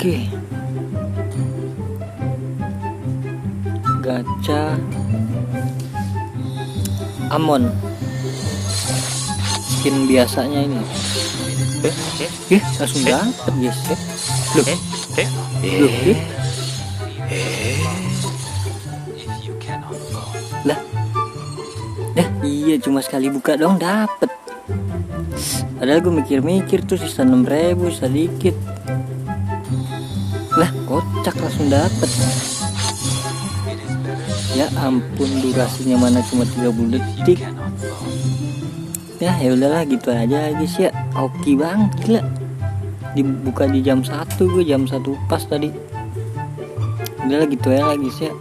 Oke, gacha Amon skin biasanya ini. Langsung dapet guys. Loh, lah, iya cuma sekali buka dong dapet. Padahal gue mikir-mikir tuh sisa 6.000 sedikit. Lah kocak langsung dapet. Ya ampun, durasinya mana cuma 30 detik. Ya udahlah gitu aja guys ya. Oke banget gila. Dibuka di jam 1, gue jam 1 pas tadi. Udahlah gitu ya guys ya.